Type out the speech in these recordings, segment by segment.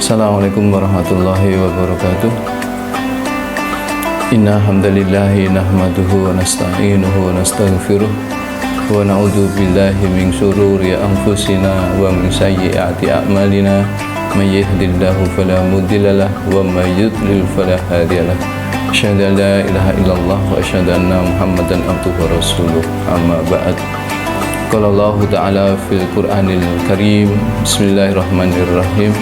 Assalamualaikum warahmatullahi wabarakatuh. Inna hamdalillahi nahmaduhu wa nasta'inuhu wa nastaghfiruh wa na'udzu billahi min syururi anfusina wa min sayyiati a'malina. May yahdihillahu fala mudhillalah wa may yudlil fala hadiyalah. Asyhadu an la ilaha illallah wa asyhadu anna Muhammadan abduhu wa rasuluh. Amma ba'd. Qala Allah ta'ala fil Qur'anil Karim. Bismillahirrahmanirrahim.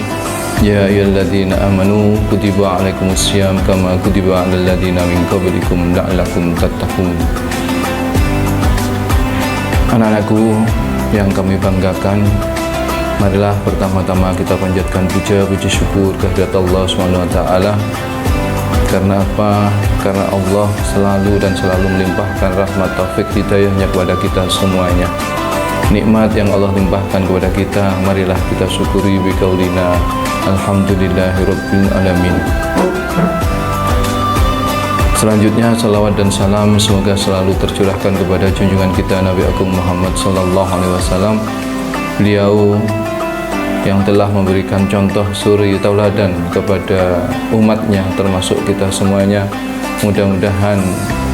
Ya ayyuhalladzina amanu kutiba alaikumusiyam kama kutiba alal ladzina min qablikum la'allakum tattaqun. Anak-anakku yang kami banggakan, marilah pertama-tama kita panjatkan puji syukur kehadirat Allah SWT. Karena apa? Karena Allah selalu dan selalu melimpahkan rahmat taufik hidayahnya kepada kita semuanya. Nikmat yang Allah limpahkan kepada kita, marilah kita syukuri biqaulina alhamdulillahirabbil alamin. Selanjutnya salawat dan salam semoga selalu tercurahkan kepada junjungan kita Nabi Agung Muhammad sallallahu alaihi wasallam. Beliau yang telah memberikan contoh suri tauladan kepada umatnya, termasuk kita semuanya. Mudah-mudahan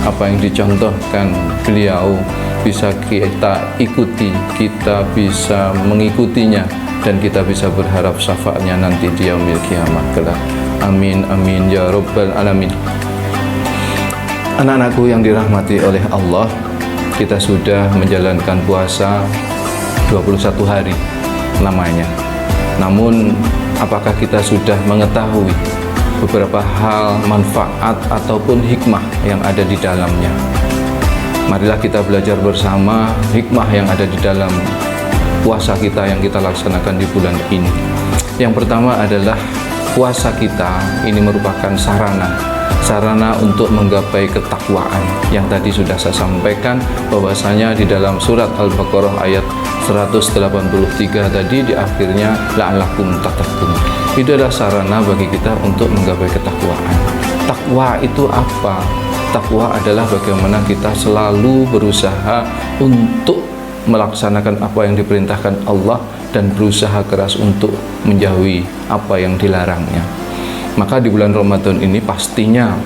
apa yang dicontohkan beliau bisa kita ikuti, kita bisa mengikutinya, dan kita bisa berharap syafaatnya nanti di yaumil kiamat kelak. Amin amin ya rabbal alamin. Anak-anakku yang dirahmati oleh Allah, kita sudah menjalankan puasa 21 hari lamanya. Namun apakah kita sudah mengetahui beberapa hal manfaat ataupun hikmah yang ada di dalamnya? Marilah kita belajar bersama hikmah yang ada di dalam puasa kita yang kita laksanakan di bulan ini. Yang pertama adalah puasa kita ini merupakan sarana untuk menggapai ketakwaan yang tadi sudah saya sampaikan, bahwasanya di dalam surat Al-Baqarah ayat 183 tadi di akhirnya la'allakum tattaqun. Itu adalah sarana bagi kita untuk menggapai ketakwaan. Takwa itu apa? Takwa adalah bagaimana kita selalu berusaha untuk melaksanakan apa yang diperintahkan Allah dan berusaha keras untuk menjauhi apa yang dilarangnya. Maka di bulan Ramadan ini pastinya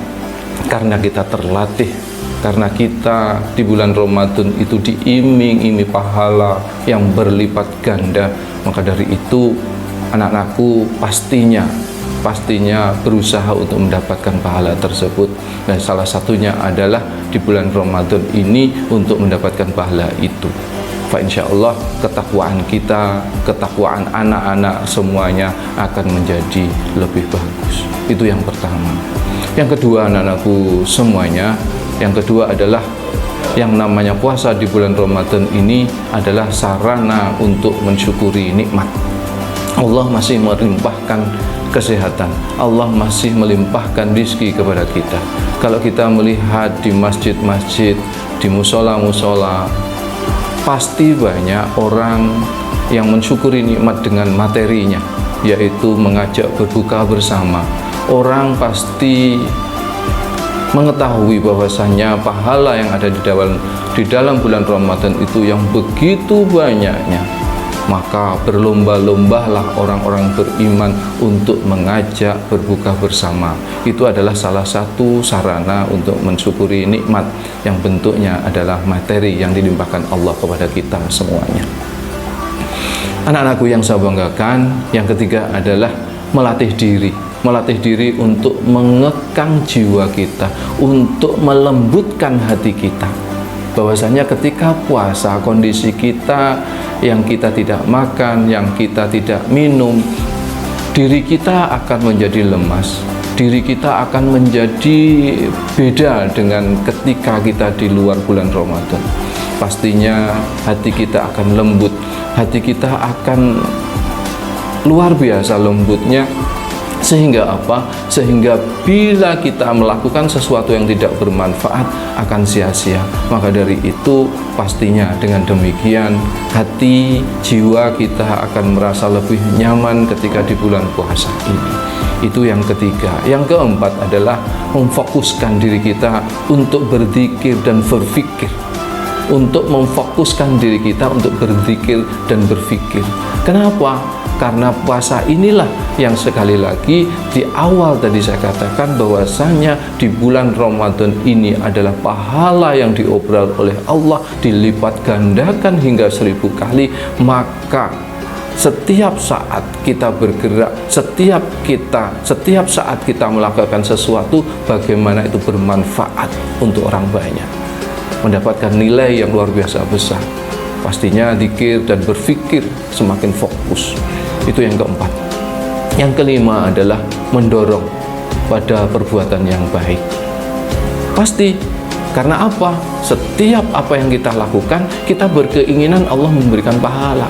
karena kita terlatih, karena kita di bulan Ramadan itu diiming-iming pahala yang berlipat ganda, maka dari itu anak-anakku pastinya berusaha untuk mendapatkan pahala tersebut. Dan salah satunya adalah di bulan Ramadan ini untuk mendapatkan pahala itu. Fa insyaallah ketakwaan kita, ketakwaan anak-anak semuanya akan menjadi lebih bagus. Itu yang pertama. Yang kedua, anak-anakku semuanya, yang kedua adalah yang namanya puasa di bulan Ramadan ini adalah sarana untuk mensyukuri nikmat. Allah masih melimpahkan kesehatan, Allah masih melimpahkan rizki kepada kita. Kalau kita melihat di masjid-masjid, di musola-musola, pasti banyak orang yang mensyukuri nikmat dengan materinya, yaitu mengajak berbuka bersama. Orang pasti mengetahui bahwasannya pahala yang ada di dalam bulan Ramadan itu yang begitu banyaknya. Maka berlomba-lombalah orang-orang beriman untuk mengajak berbuka bersama. Itu adalah salah satu sarana untuk mensyukuri nikmat yang bentuknya adalah materi yang dilimpahkan Allah kepada kita semuanya. Anak-anakku yang saya banggakan, yang ketiga adalah melatih diri untuk mengekang jiwa kita, untuk melembutkan hati kita. Bahwasanya ketika puasa, kondisi kita yang kita tidak makan, yang kita tidak minum, diri kita akan menjadi lemas, diri kita akan menjadi beda dengan ketika kita di luar bulan Ramadan. Pastinya hati kita akan lembut, hati kita akan luar biasa lembutnya. Sehingga apa? Sehingga bila kita melakukan sesuatu yang tidak bermanfaat akan sia-sia. Maka dari itu pastinya dengan demikian hati, jiwa kita akan merasa lebih nyaman ketika di bulan puasa ini. Itu yang ketiga. Yang keempat adalah memfokuskan diri kita untuk berzikir dan berpikir. Untuk memfokuskan diri kita untuk berzikir dan berpikir. Kenapa? Karena puasa inilah yang sekali lagi di awal tadi saya katakan bahwasanya di bulan Ramadan ini adalah pahala yang diobrol oleh Allah dilipat gandakan hingga 1000 kali. Maka setiap saat kita bergerak, setiap saat kita melakukan sesuatu, bagaimana itu bermanfaat untuk orang banyak, mendapatkan nilai yang luar biasa besar. Pastinya zikir dan berpikir semakin fokus. Itu yang keempat. Yang kelima adalah mendorong pada perbuatan yang baik. Pasti, karena apa? Setiap apa yang kita lakukan, kita berkeinginan Allah memberikan pahala.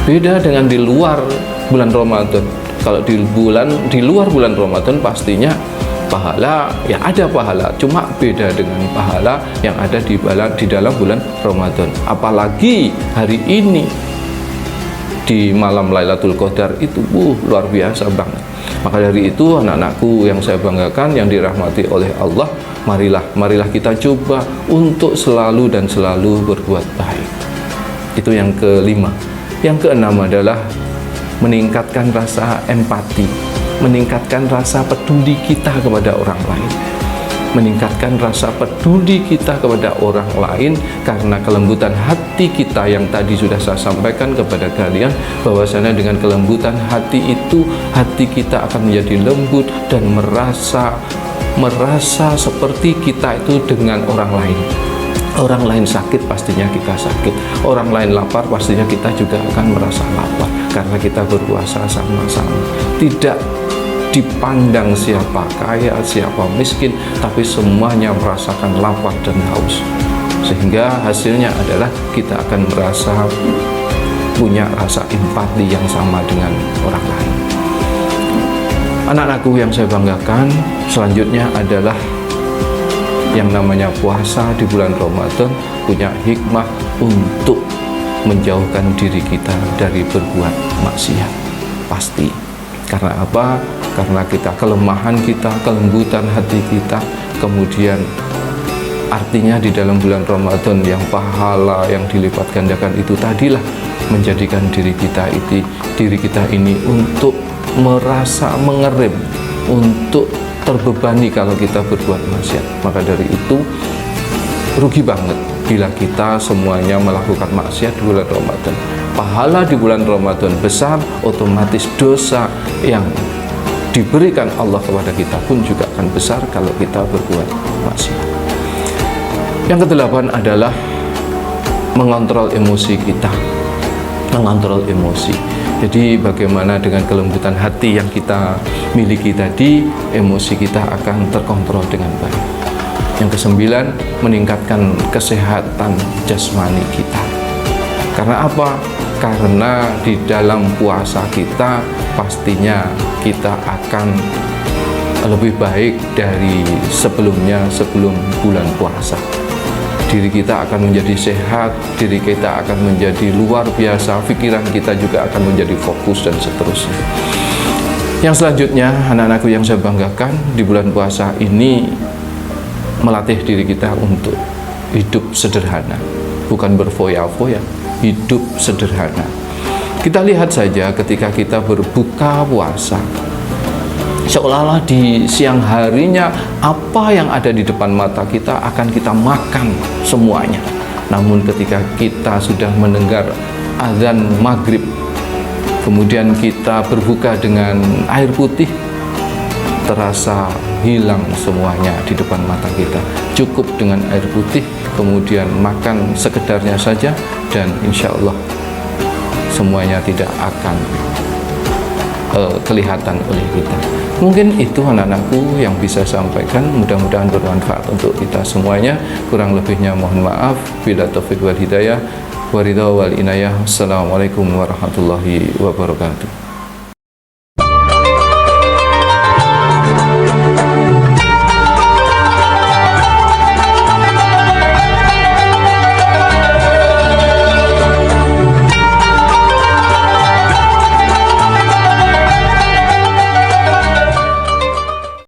Beda dengan di luar bulan Ramadan. Kalau di luar bulan Ramadan pastinya pahala, ya ada pahala, cuma beda dengan pahala yang ada di dalam bulan Ramadan. Apalagi hari ini di malam Lailatul Qadar itu luar biasa banget. Maka dari itu anak-anakku yang saya banggakan, yang dirahmati oleh Allah, marilah kita coba untuk selalu dan selalu berbuat baik. Itu yang kelima. Yang keenam adalah meningkatkan rasa empati, meningkatkan rasa peduli kita kepada orang lain, meningkatkan rasa peduli kita kepada orang lain karena kelembutan hati kita yang tadi sudah saya sampaikan kepada kalian, bahwasanya dengan kelembutan hati itu, hati kita akan menjadi lembut dan merasa seperti kita itu dengan orang lain. Orang lain sakit, pastinya kita sakit. Orang lain lapar, pastinya kita juga akan merasa lapar karena kita berpuasa sama-sama. Tidak dipandang siapa kaya, siapa miskin, tapi semuanya merasakan lapar dan haus. Sehingga hasilnya adalah kita akan merasa punya rasa empati yang sama dengan orang lain. Anak-anakku yang saya banggakan, selanjutnya adalah yang namanya puasa di bulan Ramadan punya hikmah untuk menjauhkan diri kita dari berbuat maksiat. Pasti. Karena apa? Karena kelemahan kita, kelembutan hati kita, kemudian artinya di dalam bulan Ramadan yang pahala yang dilipat gandakan itu tadilah menjadikan diri kita ini untuk merasa mengerem, untuk terbebani kalau kita berbuat maksiat. Maka dari itu rugi banget bila kita semuanya melakukan maksiat di bulan Ramadan. Pahala di bulan Ramadan besar, otomatis dosa yang diberikan Allah kepada kita pun juga akan besar kalau kita berbuat maksiat. Yang kedelapan adalah mengontrol emosi kita. Mengontrol emosi. Jadi bagaimana dengan kelembutan hati yang kita miliki tadi, emosi kita akan terkontrol dengan baik. Yang kesembilan, meningkatkan kesehatan jasmani kita. Karena apa? Karena di dalam puasa kita pastinya kita akan lebih baik dari sebelumnya, sebelum bulan puasa. Diri kita akan menjadi sehat, diri kita akan menjadi luar biasa, pikiran kita juga akan menjadi fokus dan seterusnya. Yang selanjutnya, anak-anakku yang saya banggakan, di bulan puasa ini melatih diri kita untuk hidup sederhana, bukan berfoya-foya, hidup sederhana. Kita lihat saja ketika kita berbuka puasa, seolah-olah di siang harinya apa yang ada di depan mata kita akan kita makan semuanya. Namun ketika kita sudah mendengar azan maghrib, kemudian kita berbuka dengan air putih, terasa hilang semuanya di depan mata kita. Cukup dengan air putih, kemudian makan sekedarnya saja, dan insya Allah semuanya tidak akan kelihatan oleh kita. Mungkin itu anak-anakku yang bisa sampaikan, mudah-mudahan bermanfaat untuk kita semuanya. Kurang lebihnya mohon maaf. Bila taufik wal hidayah, waridha wal inayah. Assalamualaikum warahmatullahi wabarakatuh.